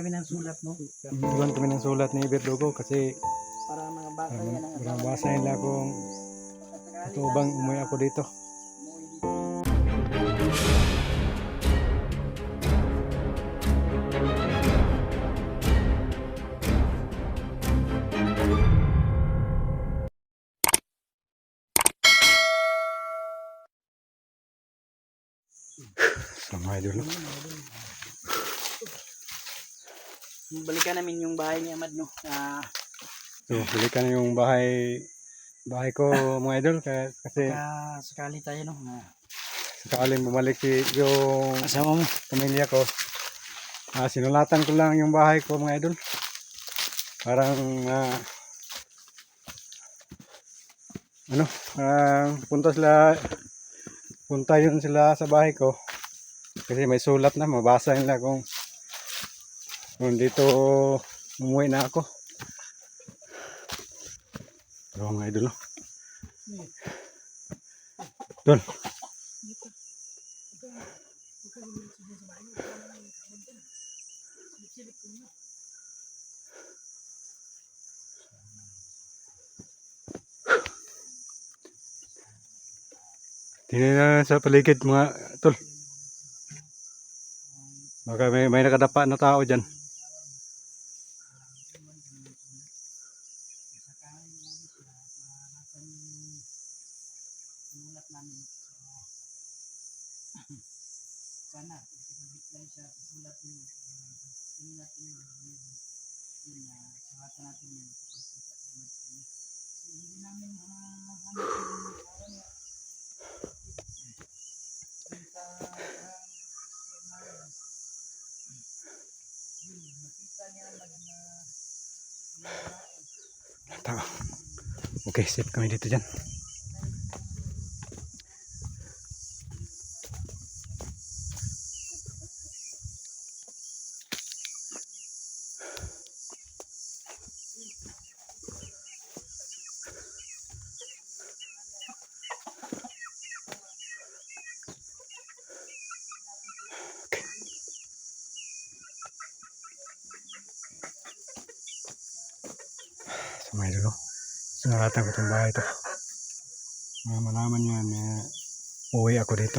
Kami ng sulat, no? Iwan kami ng sulat ni Berdugo kasi Para mga bata yan ang parang basa nila kung ito bang umuwi ako dito. Sama idol. Balikan namin yung bahay ni Amad, no? So, balikan na yung bahay ko mga idol kasi Sakali tayo, no? sakaling bumalik yung Asama mo. pamilya ko. Sinulatan ko lang yung bahay ko mga idol. Parang punta yun sila sa bahay ko kasi may sulat na, mabasa nila kung dito umuwi na ako. Pero mga idol, doon tingnan na sa paligid mga tol, baka may nakadapa na tao dyan. Sana, ipag-reply siya sa sulat niyo. Tingin natin yun na suwatan natin yan. Hindi namin hanap yung araw niya. Nakita niya Tao. Okay, safe kami dito dyan. So mga idol, sinulatan ko itong bahay ito. Malaman nyo na uwi ako dito.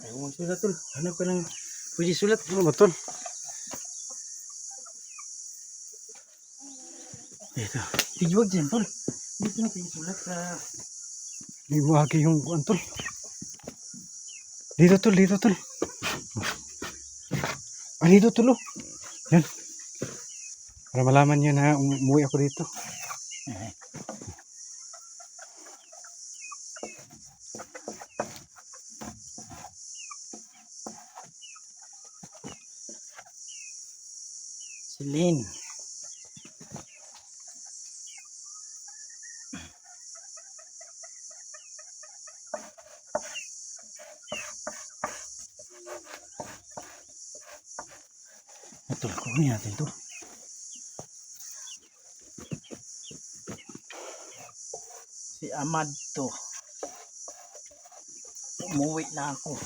Ayaw mo sulat, tol. Hanap ka ng pwede sulat. Ano ba tol? Dito. Tigiwag dyan, tol. Dito na tayo sulat sa... Liwagi yung kuwan tol. Dito tol, dito tol. Dito tol, oh. Yan. Para malaman nyo na umuwi ako dito. Silin. Ito, kunin natin ito. Si Amad to. Umuwi na ako.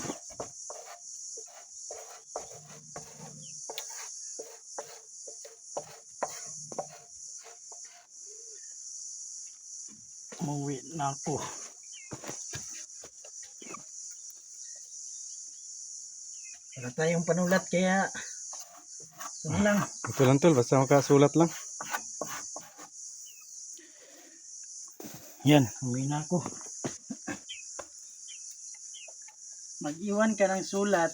Umuwi na ako. Wala tayong panulat kaya ito lang. Ito lang tol, basta makasulat lang. Yan, umuwi na ako. Mag-iwan ka ng sulat.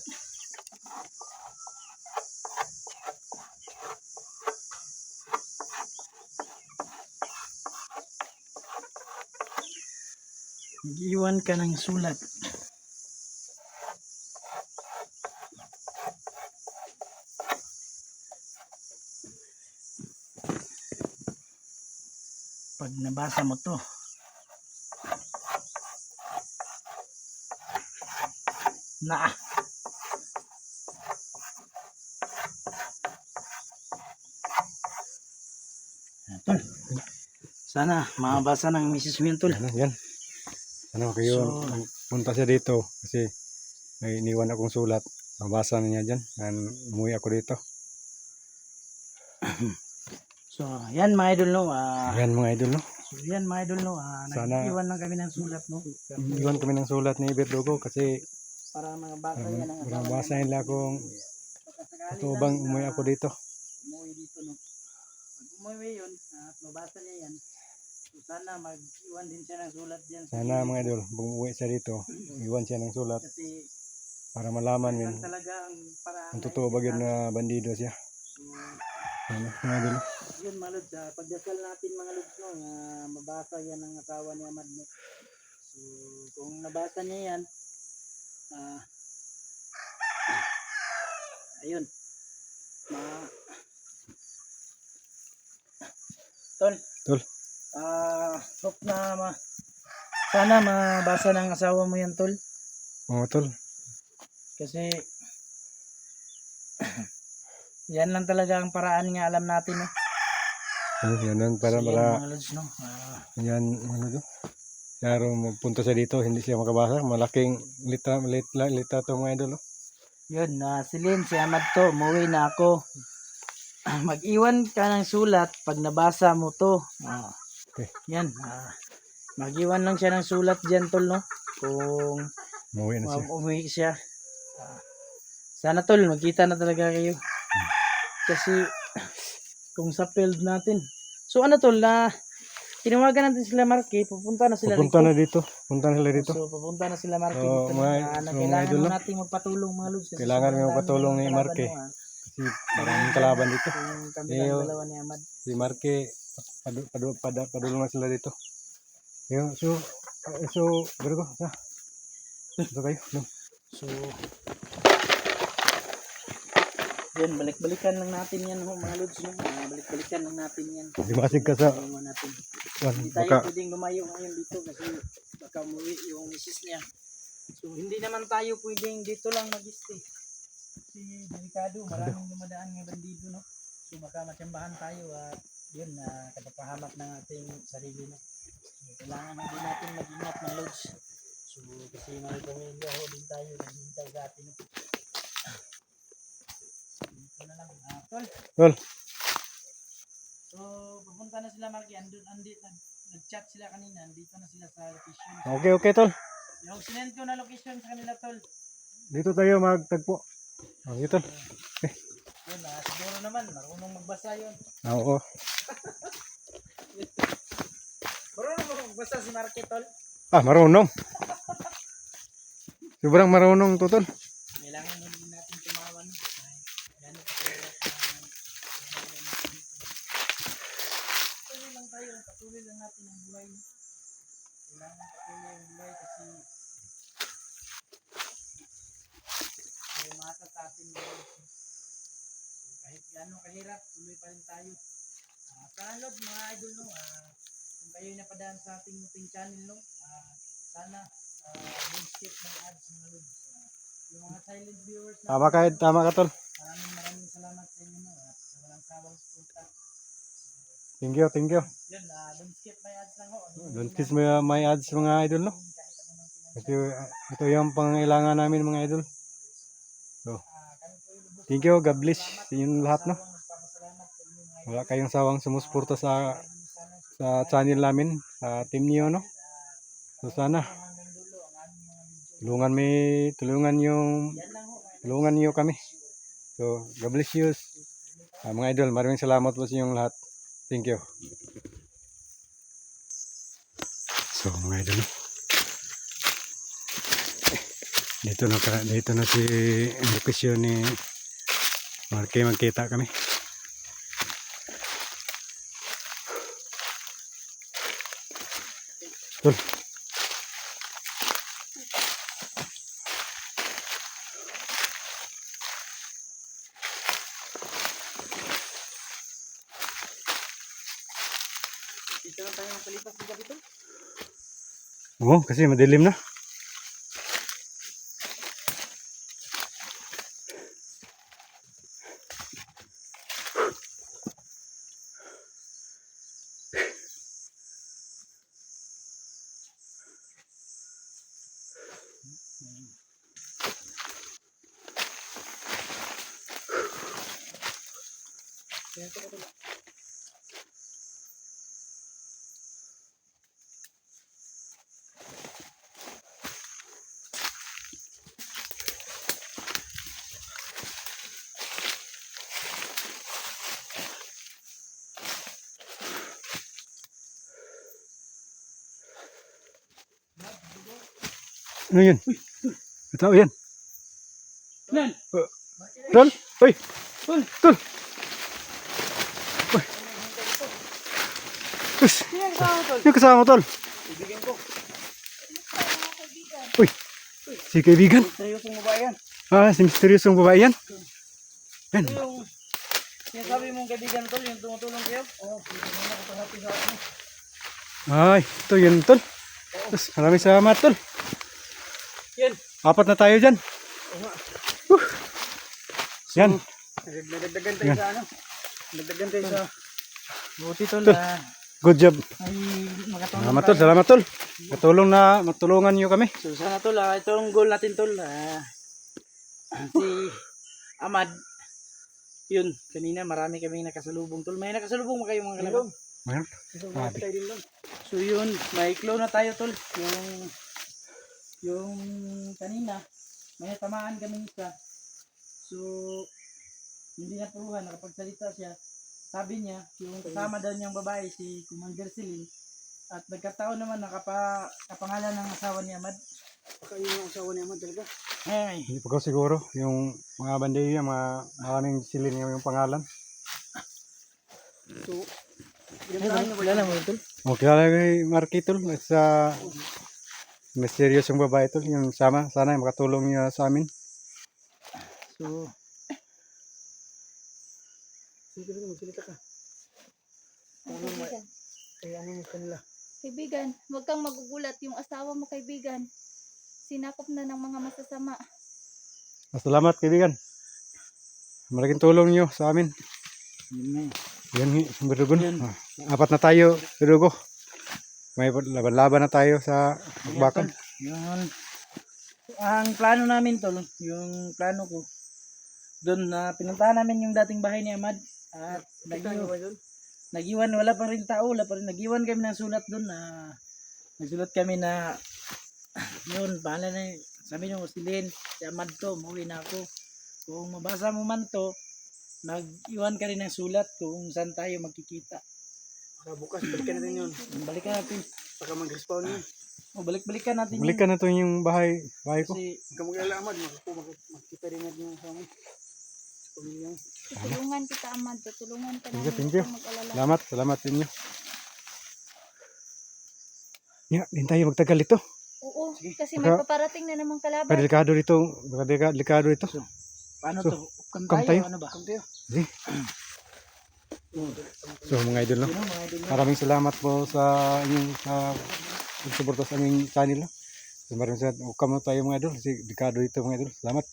Mag-iwan ka ng sulat. Pag nabasa mo to, na tol, sana mabasa ng misis mo yun, tol. Ano, yan. Ano kayo, punta siya dito kasi may iniwan akong sulat. Mabasa na niya dyan. Umuwi ako dito. So yan mga idol, no. Yan mga idol, no. So yan mga idol, no. Sana- Nag-iwan lang kami ng sulat, no. Iwan kami ng sulat ni Berdugo kasi Para mabasa yan ang asawa mabasa niya. nila kung Pagkasakali ito lang bang na umuwi ako dito. umuwi dito, no. Pag umuwi yun at mabasa niya yan, so sana mag-iwan din siya ng sulat dyan. Sana mga idol, kung umuwi siya dito, iwan siya ng sulat Kasi para malaman yan min lang talaga ang paraan. kung totoo ba yun na bandido siya. So, Ano, mga idol. yun mga lods, pagdasal natin mga lods, no, mabasa yan ang asawa ni Amad, no. So kung nabasa niya yan, ayun, tol, Tol. hope na sana mabasa ng asawa mo yan, tol, Oo, tol. kasi yan lang talaga ang paraan nga alam natin, no. Yan lang para So, yan, para mga lods, no. yan ano to. Kaya magpunta siya dito, hindi siya makabasa. Malaking litra to mga idol. No? Yun, si Lynn, si Amad to, umuwi na ako. Mag-iwan ka ng sulat pag nabasa mo to. Okay. Yan, mag-iwan lang siya ng sulat dyan, tol, no? Kung Umuwi na siya. umuwi siya. Sana, tol, magkita na talaga kayo. Kasi, kung sa field natin. So, ano, tol, tinawagan natin sila Marky, pupunta na sila Pupunta na dito. Punta na sila dito. So, pupunta na sila Marky So, dito. mga Kailangan idol, mo no? natin magpatulong, mga lods. kasi Kailangan sobrang mo dami magpatulong ng ni kalaban Marky. mo, Kasi maraming kalaban dito. Yung kami Eh, lang dalawa ni Amad. Si Marque, padulong na sila dito. Yung, so, Virgo, ito kayo. No? So, yan, balik-balikan lang natin yan, mga lods, no? Balik-balikan lang natin yan. Limasig ka sa, Tulungan natin. Juan, Hindi tayo baka, pwedeng lumayo ngayon dito kasi baka umuwi yung misis niya. So, hindi naman tayo pwedeng dito lang mag-stay. Kasi delikado, maraming dumadaan ng bandido, no? So, baka matsambahan tayo at yun, kapapahamak ng ating sarili, no? So, kailangan na din natin mag-ingat ng lods. So, kasi may pamilya ho din tayo, naghihintay sa atin, no? Dito na lang, tol. So, pupunta na sila Marky, nag-chat sila kanina, andito na sila sa location. okay, tol. Yung sinend ko na location sa kanila, tol. Dito tayo magtagpo. Dito. Yun, siguro naman, marunong magbasa yun. Oo. Marunong magbasa si Marky, tol. Marunong. Sobrang marunong to, tol. Kailangan din natin tumawan. Patuloy lang tayo, patuloy lang natin ang buhay. Kailangan patuloy ang buhay kasi may umasa sa atin. So, kahit gano'ng kahirap, tuloy pa rin tayo. Sa loob mga idol, no, kung kayo napadaan sa ating muting channel, no, sana don't skip ng ads mga lods. Yung mga silent viewers na Tama ka, tol. maraming salamat sa inyo, no, at sa walang sawang suporta. Thank you. Yun, don't skip my ads lang ho. Don't kiss my ads mga idol, no? Kasi ito yung pangailangan namin mga idol. So, thank you, God bless sa inyong lahat, no? Wala kayong sawang sumusuporta sa channel namin, sa team niyo, no? So sana tulungan niyo kami. So God bless you. Mga idol, maraming salamat po sa inyong lahat. Thank you. So mga idol, dito na si location ni Marky, magkita kami. Tol. Dito na tayo palipas ng gabi tol. Oo, kasi madilim na. Yan tol, tol. Ano yun? Tao yan. Nan. Tol! Uy! Tol. Tol! Uy! Us! Yan ka tol. Yung kasama mo, Tol. Ibigin ko. Uy! Si kaibigan. Seryosong babae yan. Ah, si misteryosong babae yan. Yan. Ito yung sinasabi mong kaibigan tol, yung tumutulong kayo. Oo, hindi mo nakapahati sa akin. Ay, ito yun, Tol. Us, maraming salamat, Tol. Yan. Apat na tayo dyan. Oo nga. Yan. Nagdagdagan tayo Yan. sa ano. Nagdagdagan tayo sa buti tol Tol. na Good job. ay makatulong Salamat, Tol. Salamat, Tol. Matulungan nyo kami. So sana tol, ito ang goal natin tol. Si Ahmad, yun, kanina marami kaming nakasalubong tol. May nakasalubong ba kayo mga kalaban? Mayroon. Marami tayo din doon. So yun, may claw na tayo tol. Yung kanina, may tamaan kami isa. So, hindi na puluhan, nakapagsalita siya. Sabi niya, yung kasama daw niyang babae, si Commander Celine, at nagkataon naman kapangalan ng asawa ni Ahmad. Baka yun yung asawa ni Ahmad talaga. Ay, Hindi pa ko siguro. Yung mga banday, maraming silin yung pangalan. so, kilala mo ito? O, kilala kay Marky, Tol. At sa mysterious yung babae, Tol. Yung sana makatulong niya sa amin. So, sige lang, magsalita ka. Kaibigan. Kaya ano mo kanila? Kaibigan, huwag kang magugulat. Yung asawa mo, kaibigan, sinakop na ng mga masasama. Salamat, kaibigan. Malaking tulong niyo sa amin. Yun nga eh. Yan, Berdugon. Apat na tayo, Berdugo. May laban-laban na tayo sa bakbakan. Yun. Ang plano namin tol, yung plano ko, doon na pinuntahan namin yung dating bahay ni Ahmad. At nagiwan, wala pa rin tao, nagiwan kami ng sulat doon na nagsulat kami na yun, paala na sabi nyo, si Lynn, si Ahmad to, umuwi na ako. Kung mabasa mo man to, nag-iwan ka rin ng sulat kung saan tayo magkikita. Bukas, balikan natin yun. Balikan natin. Baka mag-respawn yun. O, balikan natin yun. Balikan na to yung bahay ko. Kasi, kamag-alala Ahmad, magkita rin natin yung sa amin. Pamilyang. Tutulungan kita, Ahmad. Tutulungan ka namin. Thank you. Huwag kang mag-alala. Salamat inyo. Ya, din tayo magtagal ito. Oo, kasi may paparating na namang kalaban. Delikado dito. Delikado ito. Paano So, to? Kam kam tayo? tayo? Ano ba? Kam tayo? Sige. So mga idol, no? Yun, mga idol. Maraming salamat po sa inyong pagsuporta sa aming channel. No? So, maraming salamat. Huwag kamo tayo mga idol. Kasi delikado dito mga idol. Salamat.